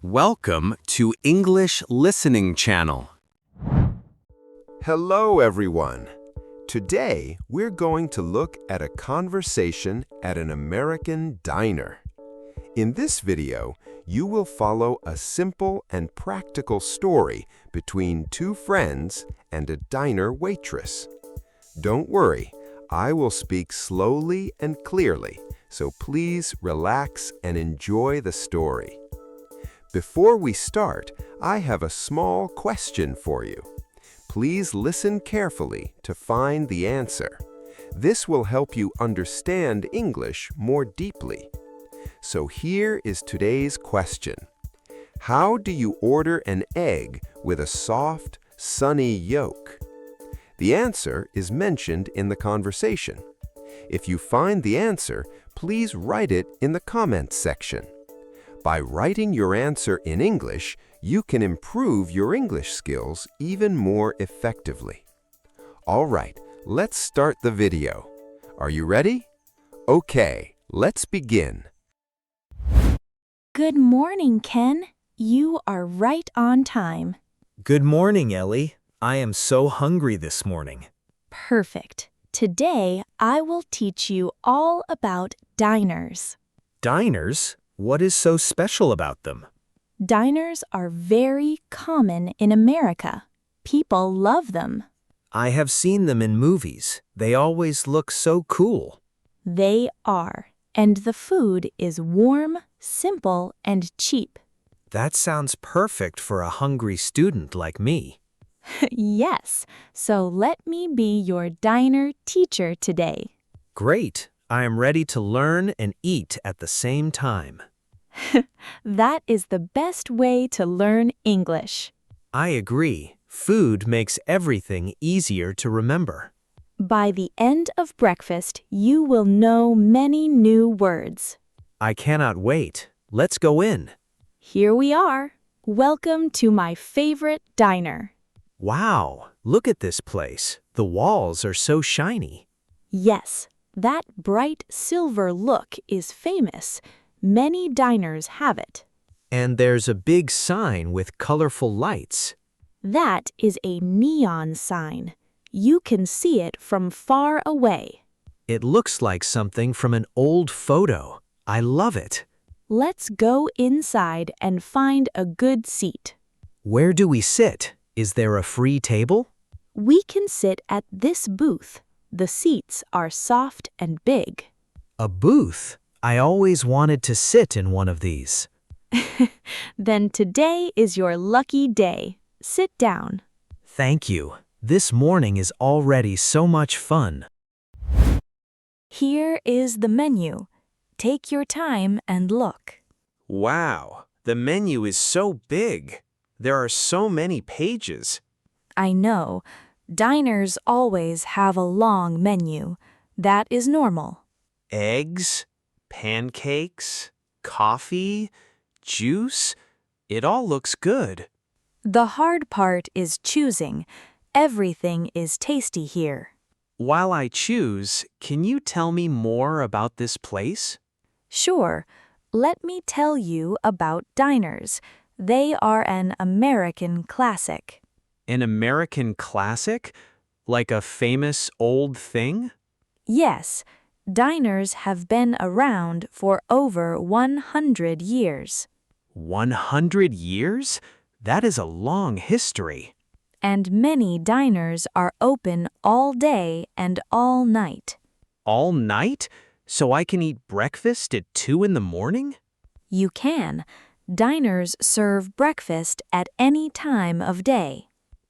Welcome to English Listening Channel. Hello, everyone. Today, we're going to look at a conversation at an American diner. In this video, you will follow a simple and practical story between two friends and a diner waitress. Don't worry, I will speak slowly and clearly, so please relax and enjoy the story. Before we start, I have a small question for you. Please listen carefully to find the answer. This will help you understand English more deeply. So here is today's question. How do you order an egg with a soft, sunny yolk? The answer is mentioned in the conversation. If you find the answer, please write it in the comments section. By writing your answer in English, you can improve your English skills even more effectively. All right, let's start the video. Are you ready? Okay, let's begin. Good morning, Ken. You are right on time. Good morning, Ellie. I am so hungry this morning. Perfect. Today, I will teach you all about diners. Diners? What is so special about them? Diners are very common in America. People love them. I have seen them in movies. They always look so cool. They are, and the food is warm, simple, and cheap. That sounds perfect for a hungry student like me. Yes, so let me be your diner teacher today. Great. I am ready to learn and eat at the same time. That is the best way to learn English. I agree. Food makes everything easier to remember. By the end of breakfast, you will know many new words. I cannot wait. Let's go in. Here we are. Welcome to my favorite diner. Wow, look at this place. The walls are so shiny. Yes, that bright silver look is famous. Many diners have it. And there's a big sign with colorful lights. That is a neon sign. You can see it from far away. It looks like something from an old photo. I love it. Let's go inside and find a good seat. Where do we sit? Is there a free table? We can sit at this booth. The seats are soft and big. A booth? I always wanted to sit in one of these. Then today is your lucky day. Sit down. Thank you. This morning is already so much fun. Here is the menu. Take your time and look. Wow, the menu is so big. There are so many pages. I know. Diners always have a long menu. That is normal. Eggs, pancakes, coffee, juice. It all looks good. The hard part is choosing. Everything is tasty here. While I choose, can you tell me more about this place? Sure. Let me tell you about diners. They are an American classic. An American classic? Like a famous old thing? Yes, diners have been around for over 100 years. 100 years? That is a long history. And many diners are open all day and all night. All night? So I can eat breakfast at 2 in the morning? You can. Diners serve breakfast at any time of day.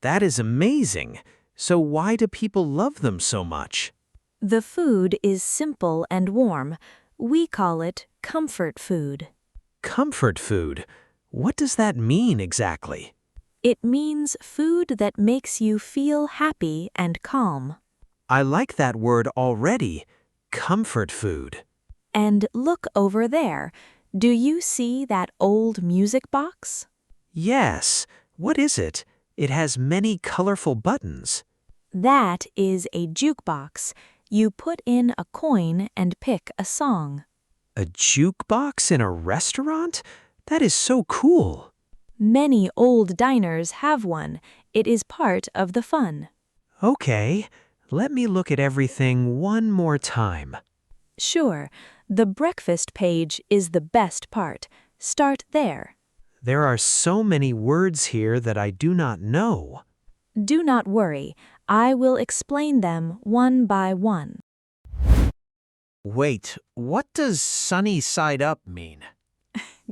That is amazing. So why do people love them so much? The food is simple and warm. We call it comfort food. Comfort food? What does that mean exactly? It means food that makes you feel happy and calm. I like that word already. Comfort food. And look over there. Do you see that old music box? Yes. What is it? It has many colorful buttons. That is a jukebox. You put in a coin and pick a song. A jukebox in a restaurant? That is so cool. Many old diners have one. It is part of the fun. Okay, let me look at everything one more time. Sure, the breakfast page is the best part. Start there. There are so many words here that I do not know. Do not worry, I will explain them one by one. Wait, what does sunny side up mean?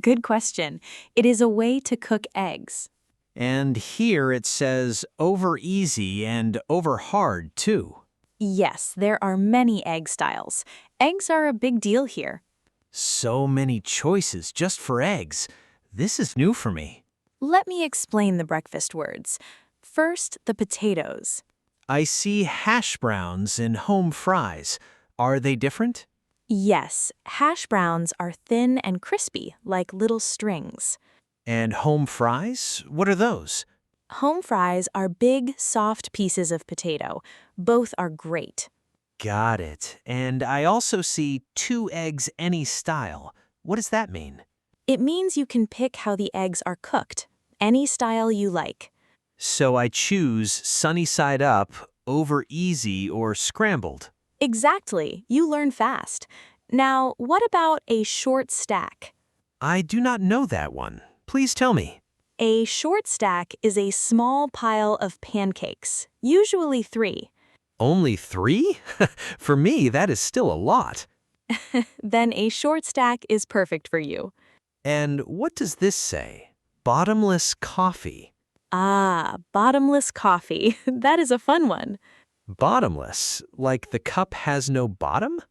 Good question. It is a way to cook eggs. And here it says over easy and over hard too. Yes, there are many egg styles. Eggs are a big deal here. So many choices just for eggs. This is new for me. Let me explain the breakfast words. First, the potatoes. I see hash browns and home fries. Are they different? Yes, hash browns are thin and crispy, like little strings. And home fries? What are those? Home fries are big, soft pieces of potato. Both are great. Got it. And I also see 2 eggs any style. What does that mean? It means you can pick how the eggs are cooked, any style you like. So I choose sunny side up, over easy, or scrambled. Exactly, you learn fast. Now, what about a short stack? I do not know that one. Please tell me. A short stack is a small pile of pancakes, usually 3. Only 3? For me, that is still a lot. Then a short stack is perfect for you. And what does this say? Bottomless coffee. Ah, bottomless coffee. That is a fun one. Bottomless? Like the cup has no bottom?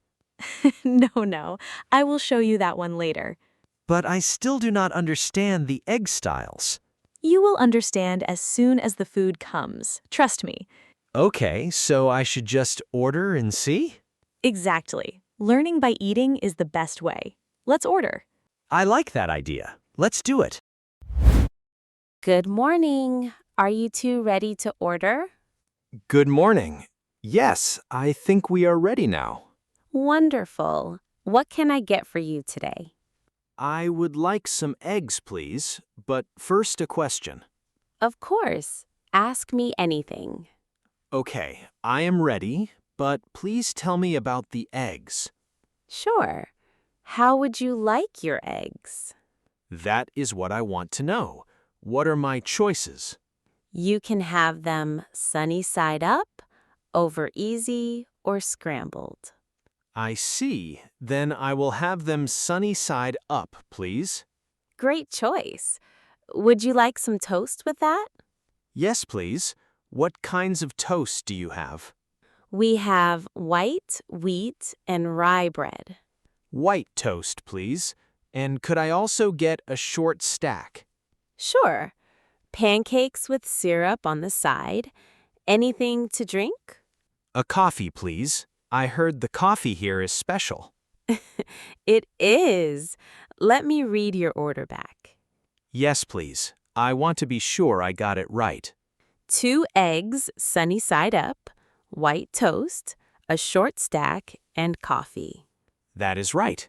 No. I will show you that one later. But I still do not understand the egg styles. You will understand as soon as the food comes. Trust me. Okay, so I should just order and see? Exactly. Learning by eating is the best way. Let's order. I like that idea. Let's do it. Good morning. Are you two ready to order? Good morning. Yes, I think we are ready now. Wonderful. What can I get for you today? I would like some eggs, please, but first a question. Of course. Ask me anything. Okay, I am ready, but please tell me about the eggs. Sure. How would you like your eggs? That is what I want to know. What are my choices? You can have them sunny side up, over easy, or scrambled. I see. Then I will have them sunny side up, please. Great choice. Would you like some toast with that? Yes, please. What kinds of toast do you have? We have white, wheat, and rye bread. White toast, please. And could I also get a short stack? Sure. Pancakes with syrup on the side. Anything to drink? A coffee, please. I heard the coffee here is special. It is. Let me read your order back. Yes, please. I want to be sure I got it right. 2 eggs, sunny side up, white toast, a short stack, and coffee. That is right.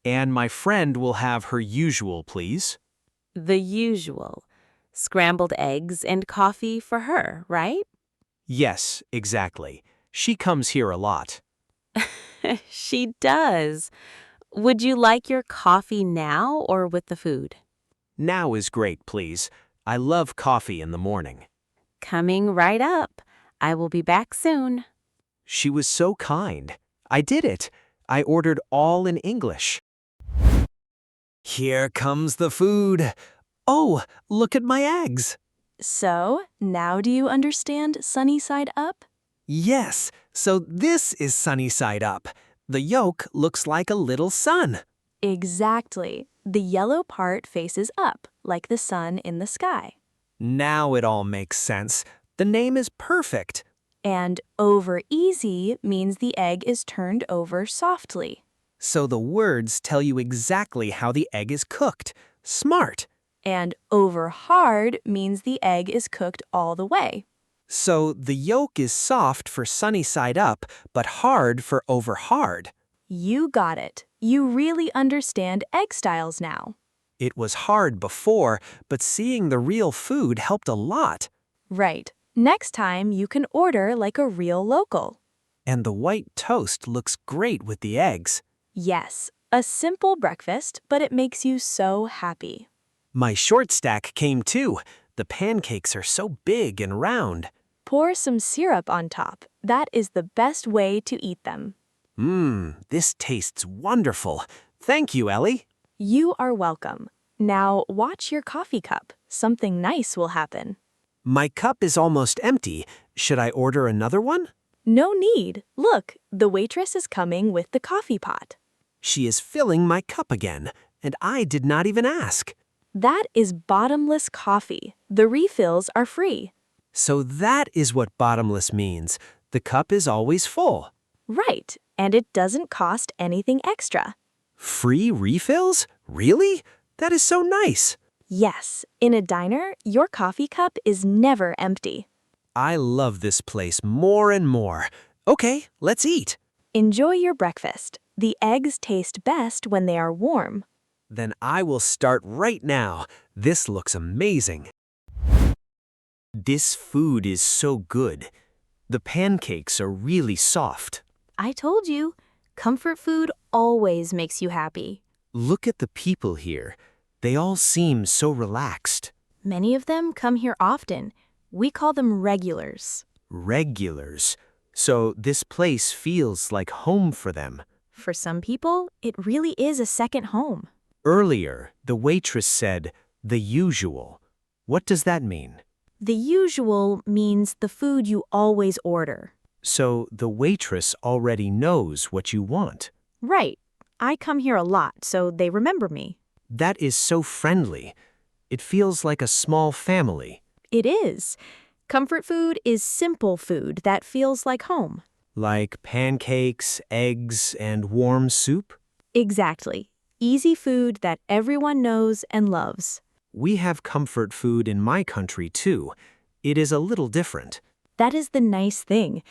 And my friend will have her usual, please. The usual. Scrambled eggs and coffee for her, right? Yes, exactly. She comes here a lot. She does. Would you like your coffee now or with the food? Now is great, please. I love coffee in the morning. Coming right up. I will be back soon. She was so kind. I did it. I ordered all in English. Here comes the food. Oh, look at my eggs. So, now do you understand sunny side up? Yes, so this is sunny side up. The yolk looks like a little sun. Exactly. The yellow part faces up, like the sun in the sky. Now it all makes sense. The name is perfect. And over easy means the egg is turned over softly. So the words tell you exactly how the egg is cooked. Smart. And over hard means the egg is cooked all the way. So the yolk is soft for sunny side up, but hard for over hard. You got it. You really understand egg styles now. It was hard before, but seeing the real food helped a lot. Right. Next time, you can order like a real local. And the white toast looks great with the eggs. Yes, a simple breakfast, but it makes you so happy. My short stack came too. The pancakes are so big and round. Pour some syrup on top. That is the best way to eat them. This tastes wonderful. Thank you, Ellie. You are welcome. Now watch your coffee cup. Something nice will happen. My cup is almost empty. Should I order another one? No need. Look, the waitress is coming with the coffee pot. She is filling my cup again, and I did not even ask. That is bottomless coffee. The refills are free. So that is what bottomless means. The cup is always full. Right, and it doesn't cost anything extra. Free refills? Really? That is so nice. Yes, in a diner, your coffee cup is never empty. I love this place more and more. Okay, let's eat. Enjoy your breakfast. The eggs taste best when they are warm. Then I will start right now. This looks amazing. This food is so good. The pancakes are really soft. I told you, comfort food always makes you happy. Look at the people here. They all seem so relaxed. Many of them come here often. We call them regulars. Regulars. So this place feels like home for them. For some people, it really is a second home. Earlier, the waitress said, the usual. What does that mean? The usual means the food you always order. So the waitress already knows what you want. Right. I come here a lot, so they remember me. That is so friendly. It feels like a small family. It is. Comfort food is simple food that feels like home. Like pancakes, eggs, and warm soup? Exactly. Easy food that everyone knows and loves. We have comfort food in my country too. It is a little different. That is the nice thing.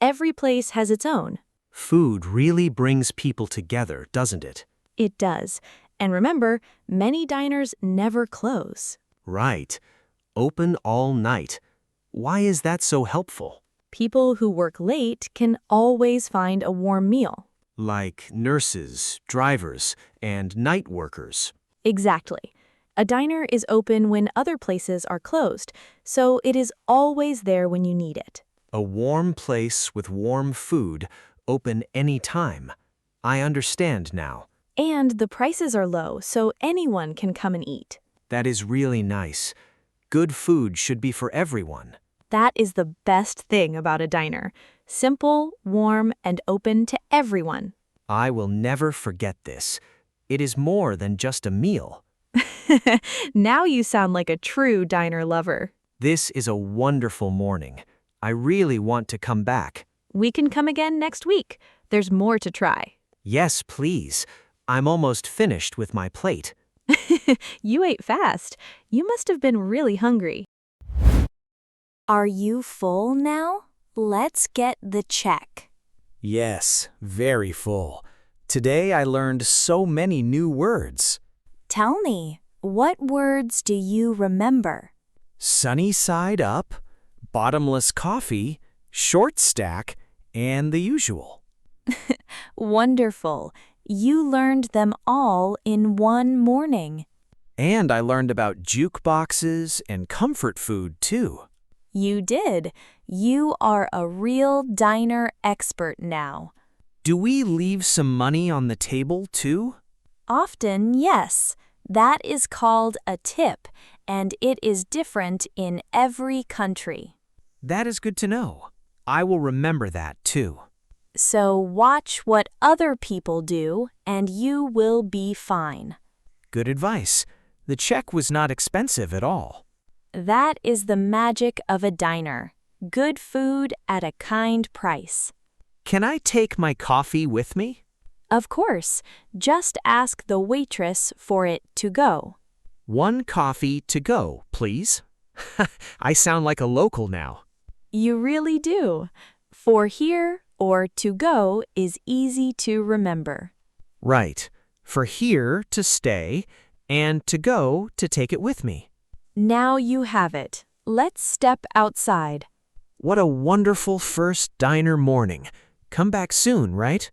Every place has its own. Food really brings people together, doesn't it? It does. And remember, many diners never close. Right. Open all night. Why is that so helpful? People who work late can always find a warm meal. Like nurses, drivers, and night workers. Exactly. A diner is open when other places are closed, so it is always there when you need it. A warm place with warm food, open any time. I understand now. And the prices are low, so anyone can come and eat. That is really nice. Good food should be for everyone. That is the best thing about a diner. Simple, warm, and open to everyone. I will never forget this. It is more than just a meal. Now you sound like a true diner lover. This is a wonderful morning. I really want to come back. We can come again next week. There's more to try. Yes, please. I'm almost finished with my plate. You ate fast. You must have been really hungry. Are you full now? Let's get the check. Yes, very full. Today I learned so many new words. Tell me, what words do you remember? Sunny side up, bottomless coffee, short stack, and the usual. Wonderful. You learned them all in one morning. And I learned about jukeboxes and comfort food too. You did. You are a real diner expert now. Do we leave some money on the table too? Often, yes. That is called a tip, and it is different in every country. That is good to know. I will remember that too. So watch what other people do, and you will be fine. Good advice. The check was not expensive at all. That is the magic of a diner. Good food at a kind price. Can I take my coffee with me? Of course, just ask the waitress for it to go. 1 coffee to go, please. I sound like a local now. You really do. For here or to go is easy to remember. Right. For here to stay and to go to take it with me. Now you have it. Let's step outside. What a wonderful first diner morning. Come back soon, right?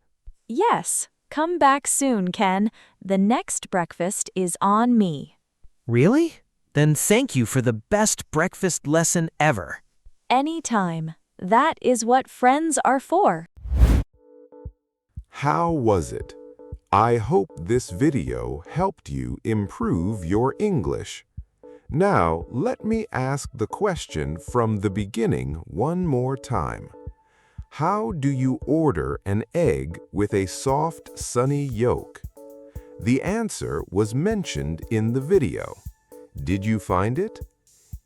Yes, come back soon, Ken. The next breakfast is on me. Really? Then thank you for the best breakfast lesson ever. Anytime. That is what friends are for. How was it? I hope this video helped you improve your English. Now, let me ask the question from the beginning one more time. How do you order an egg with a soft, sunny yolk? The answer was mentioned in the video. Did you find it?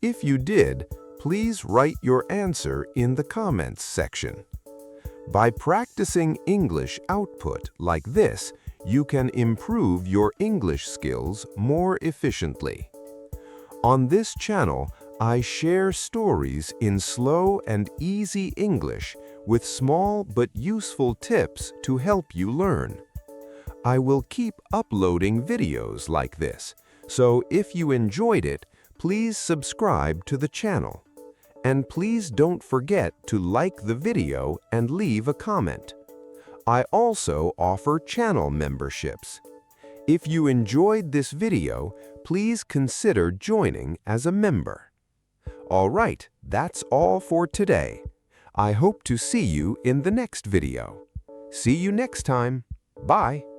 If you did, please write your answer in the comments section. By practicing English output like this, you can improve your English skills more efficiently. On this channel, I share stories in slow and easy English with small but useful tips to help you learn. I will keep uploading videos like this, so if you enjoyed it, please subscribe to the channel. And please don't forget to like the video and leave a comment. I also offer channel memberships. If you enjoyed this video, please consider joining as a member. All right, that's all for today. I hope to see you in the next video. See you next time. Bye.